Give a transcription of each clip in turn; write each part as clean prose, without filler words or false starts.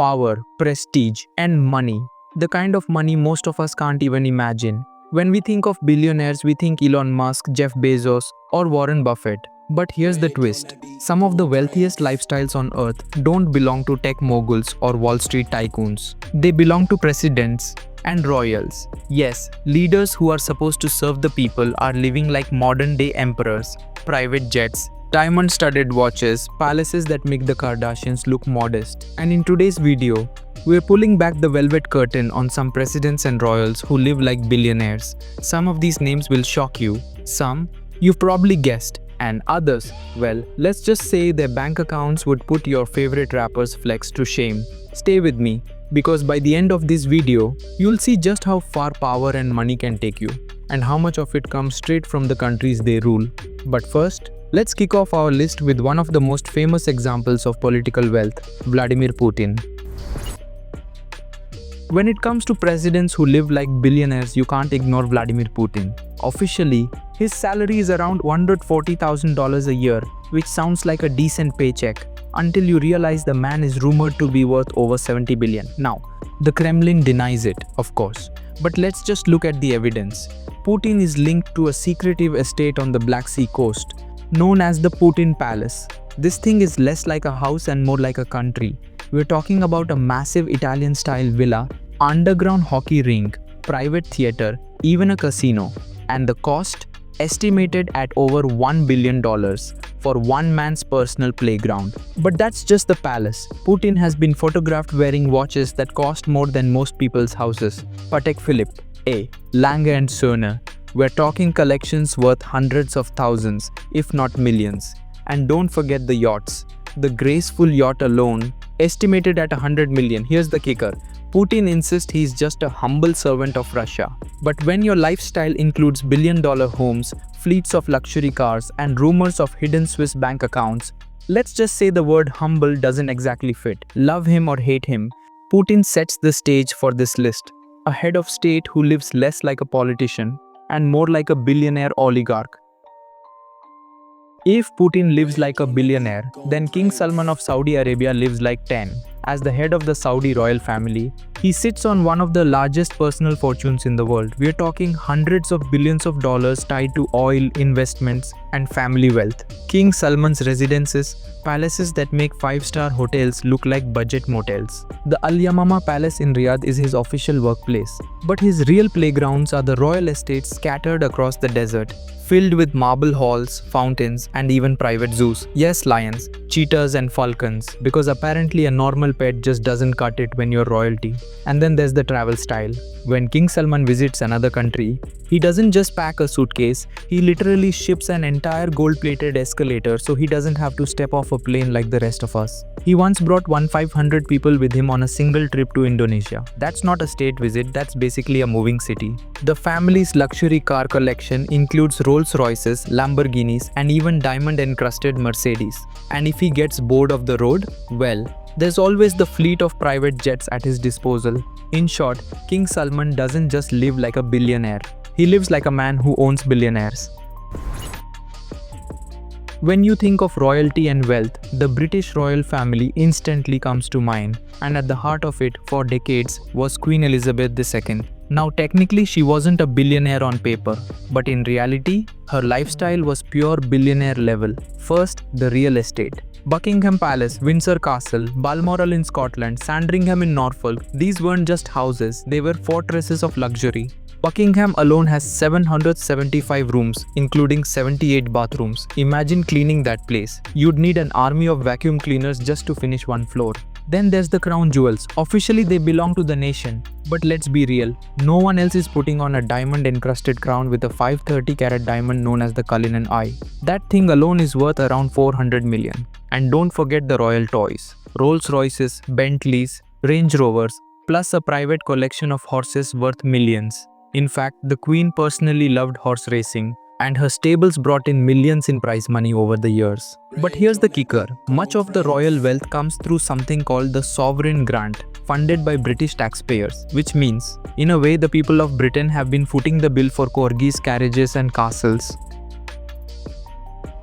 power, prestige, and money. The kind of money most of us can't even imagine. When we think of billionaires, we think Elon Musk, Jeff Bezos, or Warren Buffett. But here's the twist. Some of the wealthiest lifestyles on earth don't belong to tech moguls or Wall Street tycoons. They belong to presidents and royals. Yes, leaders who are supposed to serve the people are living like modern-day emperors. Private jets, diamond-studded watches, palaces that make the Kardashians look modest. And in today's video, we're pulling back the velvet curtain on some presidents and royals who live like billionaires. Some of these names will shock you. Some, you've probably guessed. And others, well, let's just say their bank accounts would put your favorite rapper's flex to shame. Stay with me, because by the end of this video, you'll see just how far power and money can take you, and how much of it comes straight from the countries they rule. But first, let's kick off our list with one of the most famous examples of political wealth, Vladimir Putin. When it comes to presidents who live like billionaires, you can't ignore Vladimir Putin. Officially, his salary is around $140,000 a year, which sounds like a decent paycheck, until you realize the man is rumored to be worth over 70 billion. Now, the Kremlin denies it, of course. But let's just look at the evidence. Putin is linked to a secretive estate on the Black Sea coast, known as the Putin Palace. This thing is less like a house and more like a country. We're talking about a massive Italian-style villa, underground hockey rink, private theater, even a casino. And the cost? Estimated at over $1 billion for one man's personal playground. But that's just the palace. Putin has been photographed wearing watches that cost more than most people's houses. Patek Philippe, A, Lange & Söhne. We're talking collections worth hundreds of thousands, if not millions. And don't forget the yachts. The graceful yacht alone, estimated at 100 million. Here's the kicker. Putin insists he's just a humble servant of Russia. But when your lifestyle includes billion-dollar homes, fleets of luxury cars, and rumors of hidden Swiss bank accounts, let's just say the word humble doesn't exactly fit. Love him or hate him, Putin sets the stage for this list. A head of state who lives less like a politician and more like a billionaire oligarch. If Putin lives like a billionaire, then King Salman of Saudi Arabia lives like 10. As the head of the Saudi royal family, he sits on one of the largest personal fortunes in the world. We're talking hundreds of billions of dollars tied to oil, investments, and family wealth. King Salman's residences, palaces that make 5-star hotels look like budget motels. The Al Yamama Palace in Riyadh is his official workplace. But his real playgrounds are the royal estates scattered across the desert, filled with marble halls, fountains, and even private zoos. Yes, lions, cheetahs, and falcons, because apparently a normal pet just doesn't cut it when you're royalty. And then there's the travel style. When King Salman visits another country, he doesn't just pack a suitcase, he literally ships an entire gold-plated escalator so he doesn't have to step off a plane like the rest of us. He once brought 500 people with him on a single trip to Indonesia. That's not a state visit, that's basically a moving city. The family's luxury car collection includes Rolls-Royces, Lamborghinis, and even diamond-encrusted Mercedes. And if he gets bored of the road, well, there's always the fleet of private jets at his disposal. In short, King Salman doesn't just live like a billionaire. He lives like a man who owns billionaires. When you think of royalty and wealth, the British royal family instantly comes to mind, and at the heart of it, for decades, was Queen Elizabeth II. Now technically she wasn't a billionaire on paper, but in reality, her lifestyle was pure billionaire level. First, the real estate. Buckingham Palace, Windsor Castle, Balmoral in Scotland, Sandringham in Norfolk, these weren't just houses, they were fortresses of luxury. Buckingham alone has 775 rooms, including 78 bathrooms. Imagine cleaning that place. You'd need an army of vacuum cleaners just to finish one floor. Then there's the crown jewels. Officially they belong to the nation. But let's be real, no one else is putting on a diamond-encrusted crown with a 530-carat diamond known as the Cullinan Eye. That thing alone is worth around 400 million. And don't forget the royal toys. Rolls-Royces, Bentleys, Range Rovers, plus a private collection of horses worth millions. In fact, the Queen personally loved horse racing, and her stables brought in millions in prize money over the years. But here's the kicker, much of the royal wealth comes through something called the sovereign grant, funded by British taxpayers, which means, in a way, the people of Britain have been footing the bill for corgis, carriages, and castles.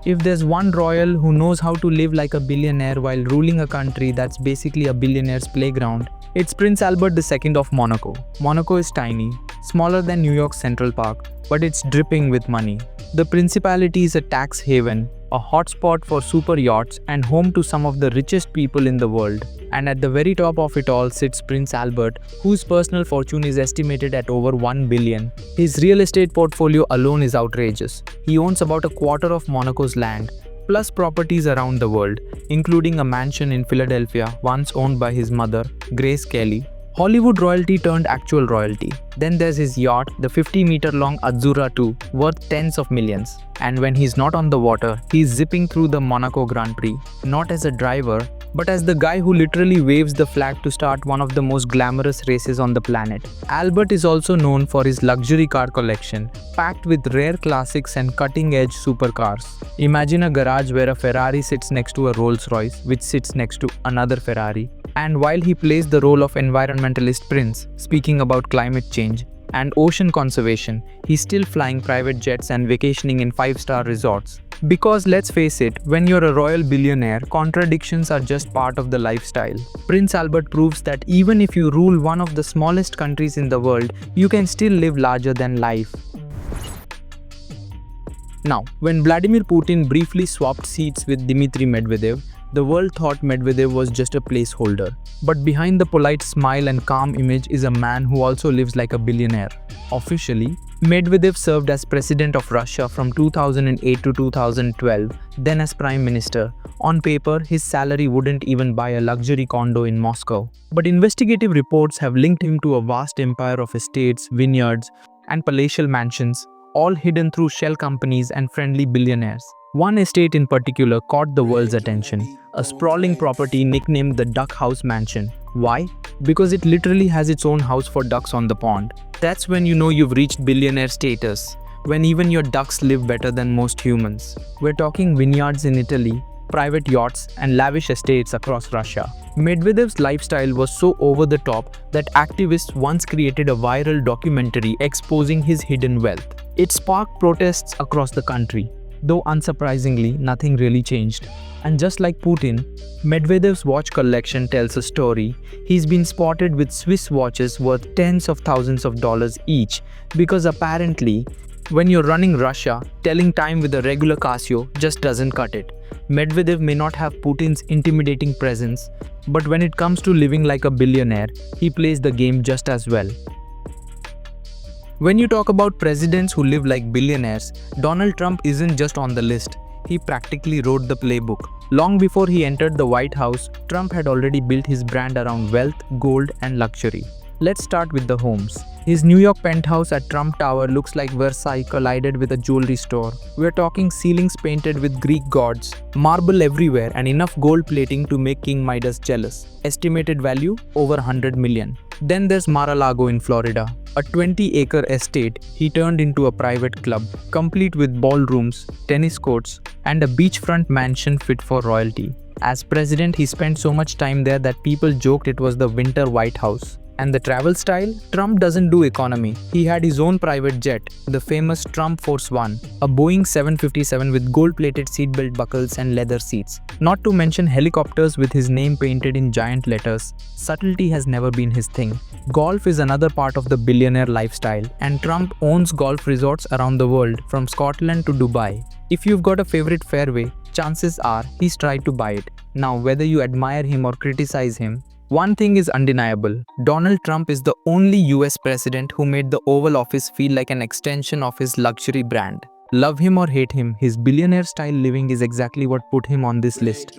If there's one royal who knows how to live like a billionaire while ruling a country that's basically a billionaire's playground, it's Prince Albert II of Monaco. Monaco is tiny, smaller than New York's Central Park, but it's dripping with money. The principality is a tax haven, a hotspot for super yachts, and home to some of the richest people in the world. And at the very top of it all sits Prince Albert, whose personal fortune is estimated at over 1 billion. His real estate portfolio alone is outrageous. He owns about a quarter of Monaco's land, plus properties around the world, including a mansion in Philadelphia once owned by his mother, Grace Kelly. Hollywood royalty turned actual royalty. Then there's his yacht, the 50-meter-long Azzurra 2, worth tens of millions. And when he's not on the water, he's zipping through the Monaco Grand Prix, not as a driver, but as the guy who literally waves the flag to start one of the most glamorous races on the planet. Albert is also known for his luxury car collection, packed with rare classics and cutting-edge supercars. Imagine a garage where a Ferrari sits next to a Rolls-Royce, which sits next to another Ferrari. And while he plays the role of environmentalist prince, speaking about climate change and ocean conservation, he's still flying private jets and vacationing in 5-star resorts. Because let's face it, when you're a royal billionaire, contradictions are just part of the lifestyle. Prince Albert proves that even if you rule one of the smallest countries in the world, you can still live larger than life. Now, when Vladimir Putin briefly swapped seats with Dmitry Medvedev, the world thought Medvedev was just a placeholder. But behind the polite smile and calm image is a man who also lives like a billionaire. Officially, Medvedev served as president of Russia from 2008 to 2012, then as prime minister. On paper, his salary wouldn't even buy a luxury condo in Moscow. But investigative reports have linked him to a vast empire of estates, vineyards, and palatial mansions, all hidden through shell companies and friendly billionaires. One estate in particular caught the world's attention, a sprawling property nicknamed the Duck House Mansion. Why? Because it literally has its own house for ducks on the pond. That's when you know you've reached billionaire status, when even your ducks live better than most humans. We're talking vineyards in Italy, private yachts, and lavish estates across Russia. Medvedev's lifestyle was so over the top that activists once created a viral documentary exposing his hidden wealth. It sparked protests across the country. Though unsurprisingly, nothing really changed. And just like Putin, Medvedev's watch collection tells a story. He's been spotted with Swiss watches worth tens of thousands of dollars each, because apparently, when you're running Russia, telling time with a regular Casio just doesn't cut it. Medvedev may not have Putin's intimidating presence, but when it comes to living like a billionaire, he plays the game just as well. When you talk about presidents who live like billionaires, Donald Trump isn't just on the list. He practically wrote the playbook. Long before he entered the White House, Trump had already built his brand around wealth, gold, and luxury. Let's start with the homes. His New York penthouse at Trump Tower looks like Versailles collided with a jewelry store. We're talking ceilings painted with Greek gods, marble everywhere, and enough gold plating to make King Midas jealous. Estimated value over 100 million. Then there's Mar-a-Lago in Florida, a 20-acre estate he turned into a private club, complete with ballrooms, tennis courts, and a beachfront mansion fit for royalty. As president, he spent so much time there that people joked it was the winter White House. And the travel style? Trump doesn't do economy. He had his own private jet, the famous Trump Force One, a Boeing 757 with gold-plated seatbelt buckles and leather seats. Not to mention helicopters with his name painted in giant letters. Subtlety has never been his thing. Golf is another part of the billionaire lifestyle, and Trump owns golf resorts around the world, from Scotland to Dubai. If you've got a favorite fairway, chances are he's tried to buy it. Now, whether you admire him or criticize him, one thing is undeniable. Donald Trump is the only US president who made the Oval Office feel like an extension of his luxury brand. Love him or hate him, his billionaire-style living is exactly what put him on this list.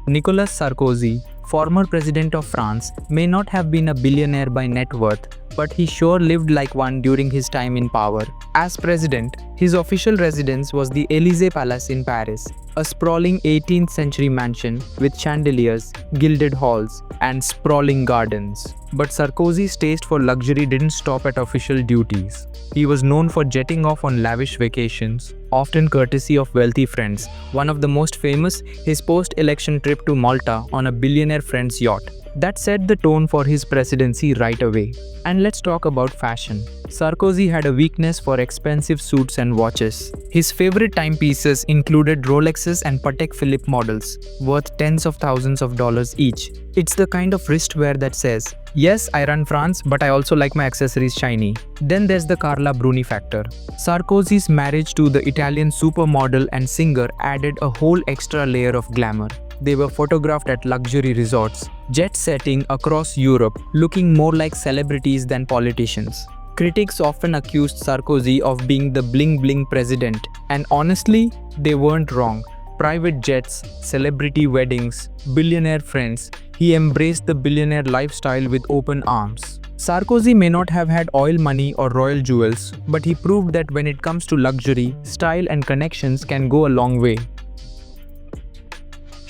Nicolas Sarkozy, former president of France, may not have been a billionaire by net worth, but he sure lived like one during his time in power. As president, his official residence was the Élysée Palace in Paris, a sprawling 18th century mansion with chandeliers, gilded halls, and sprawling gardens. But Sarkozy's taste for luxury didn't stop at official duties. He was known for jetting off on lavish vacations, often courtesy of wealthy friends. One of the most famous, his post-election trip to Malta on a billionaire friend's yacht. That set the tone for his presidency right away. And let's talk about fashion. Sarkozy had a weakness for expensive suits and watches. His favorite timepieces included Rolexes and Patek Philippe models, worth tens of thousands of dollars each. It's the kind of wristwear that says, "Yes, I run France, but I also like my accessories shiny." Then there's the Carla Bruni factor. Sarkozy's marriage to the Italian supermodel and singer added a whole extra layer of glamour. They were photographed at luxury resorts, jet setting across Europe, looking more like celebrities than politicians. Critics often accused Sarkozy of being the bling-bling president, and honestly, they weren't wrong. Private jets, celebrity weddings, billionaire friends, he embraced the billionaire lifestyle with open arms. Sarkozy may not have had oil money or royal jewels, but he proved that when it comes to luxury, style and connections can go a long way.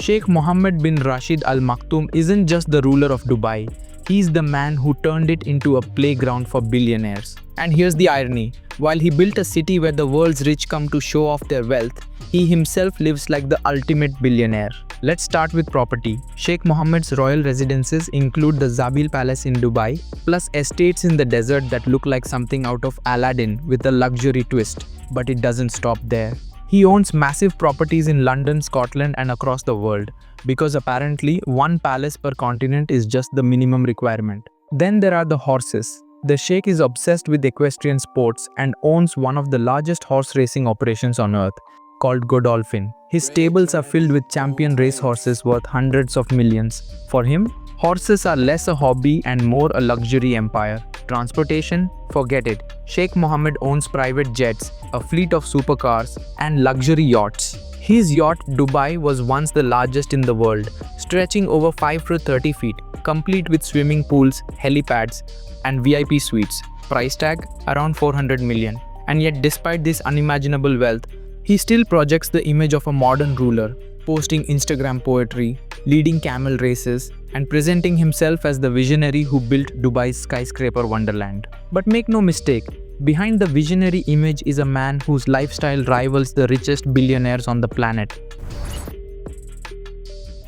Sheikh Mohammed bin Rashid Al Maktoum isn't just the ruler of Dubai, he's the man who turned it into a playground for billionaires. And here's the irony, while he built a city where the world's rich come to show off their wealth, he himself lives like the ultimate billionaire. Let's start with property. Sheikh Mohammed's royal residences include the Zabil Palace in Dubai, plus estates in the desert that look like something out of Aladdin with a luxury twist. But it doesn't stop there. He owns massive properties in London, Scotland and across the world, because apparently one palace per continent is just the minimum requirement. Then there are the horses. The Sheikh is obsessed with equestrian sports and owns one of the largest horse racing operations on earth, called Godolphin. His stables are filled with champion racehorses worth hundreds of millions. For him, horses are less a hobby and more a luxury empire. Transportation? Forget it. Sheikh Mohammed owns private jets, a fleet of supercars, and luxury yachts. His yacht, Dubai, was once the largest in the world, stretching over 5 to 30 feet, complete with swimming pools, helipads, and VIP suites. Price tag? Around 400 million. And yet, despite this unimaginable wealth, he still projects the image of a modern ruler, posting Instagram poetry, leading camel races, and presenting himself as the visionary who built Dubai's skyscraper wonderland. But make no mistake, behind the visionary image is a man whose lifestyle rivals the richest billionaires on the planet.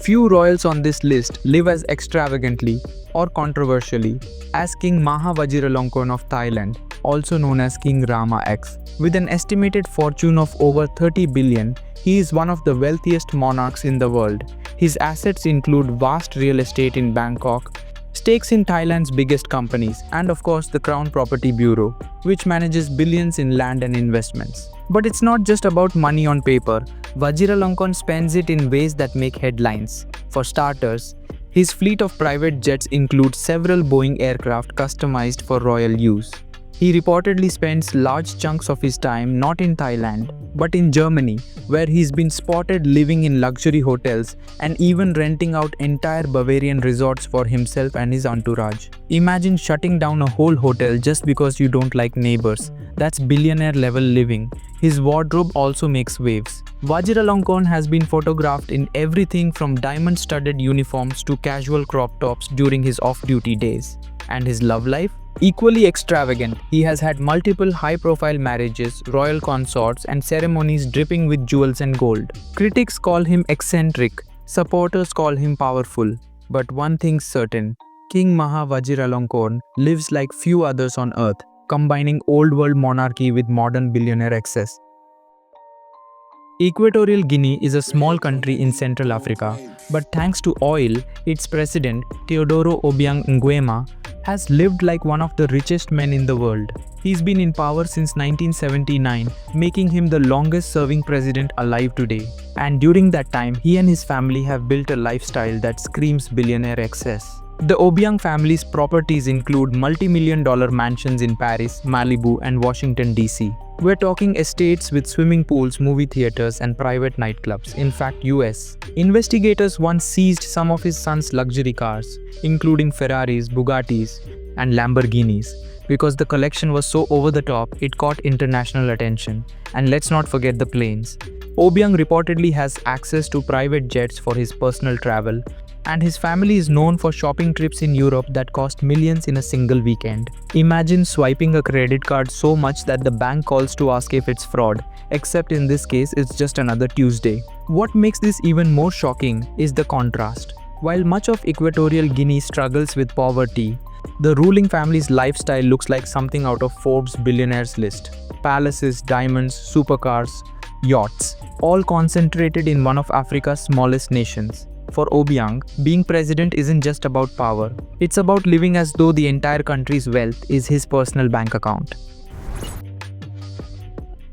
Few royals on this list live as extravagantly or controversially as King Maha Vajiralongkorn of Thailand, also known as King Rama X. With an estimated fortune of over 30 billion, he is one of the wealthiest monarchs in the world. His assets include vast real estate in Bangkok, stakes in Thailand's biggest companies, and of course the Crown Property Bureau, which manages billions in land and investments. But it's not just about money on paper. Vajiralongkorn spends it in ways that make headlines. For starters, his fleet of private jets includes several Boeing aircraft customized for royal use. He reportedly spends large chunks of his time not in Thailand, but in Germany, where he's been spotted living in luxury hotels and even renting out entire Bavarian resorts for himself and his entourage. Imagine shutting down a whole hotel just because you don't like neighbors. That's billionaire level living. His wardrobe also makes waves. Vajiralongkorn has been photographed in everything from diamond-studded uniforms to casual crop tops during his off-duty days. And his love life? Equally extravagant. He has had multiple high-profile marriages, royal consorts, and ceremonies dripping with jewels and gold. Critics call him eccentric, supporters call him powerful. But one thing's certain, King Maha Vajiralongkorn lives like few others on earth, combining old-world monarchy with modern billionaire excess. Equatorial Guinea is a small country in Central Africa, but thanks to oil, its president, Teodoro Obiang Nguema, has lived like one of the richest men in the world. He's been in power since 1979, making him the longest-serving president alive today. And during that time, he and his family have built a lifestyle that screams billionaire excess. The Obiang family's properties include multi-million-dollar mansions in Paris, Malibu, and Washington, D.C. We're talking estates with swimming pools, movie theaters, and private nightclubs. In fact, US. Investigators once seized some of his son's luxury cars, including Ferraris, Bugattis, and Lamborghinis. Because the collection was so over the top, it caught international attention. And let's not forget the planes. Obiang reportedly has access to private jets for his personal travel, and his family is known for shopping trips in Europe that cost millions in a single weekend. Imagine swiping a credit card so much that the bank calls to ask if it's fraud, except in this case it's just another Tuesday. What makes this even more shocking is the contrast. While much of Equatorial Guinea struggles with poverty, the ruling family's lifestyle looks like something out of Forbes' billionaires list. Palaces, diamonds, supercars, yachts, all concentrated in one of Africa's smallest nations. For Obiang, being president isn't just about power, it's about living as though the entire country's wealth is his personal bank account.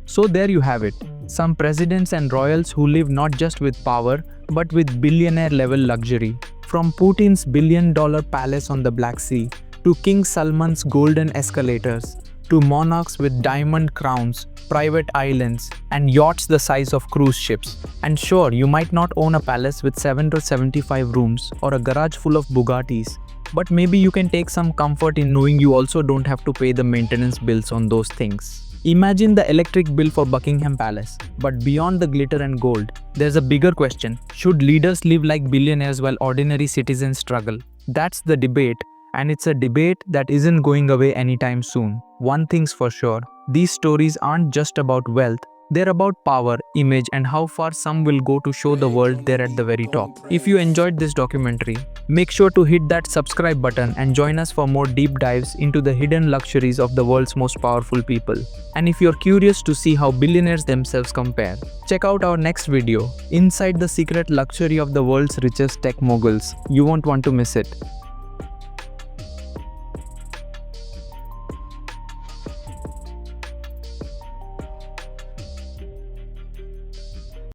So there you have it, some presidents and royals who live not just with power, but with billionaire-level luxury. From Putin's billion-dollar palace on the Black Sea, to King Salman's golden escalators, to monarchs with diamond crowns, private islands, and yachts the size of cruise ships. And sure, you might not own a palace with 775 rooms or a garage full of Bugattis, but maybe you can take some comfort in knowing you also don't have to pay the maintenance bills on those things. Imagine the electric bill for Buckingham Palace. But beyond the glitter and gold, there's a bigger question. Should leaders live like billionaires while ordinary citizens struggle? That's the debate, and it's a debate that isn't going away anytime soon. One thing's for sure, these stories aren't just about wealth, they're about power, image, and how far some will go to show the world they're at the very top. If you enjoyed this documentary, make sure to hit that subscribe button and join us for more deep dives into the hidden luxuries of the world's most powerful people. And if you're curious to see how billionaires themselves compare, check out our next video, Inside the Secret Luxury of the World's Richest Tech Moguls. You won't want to miss it.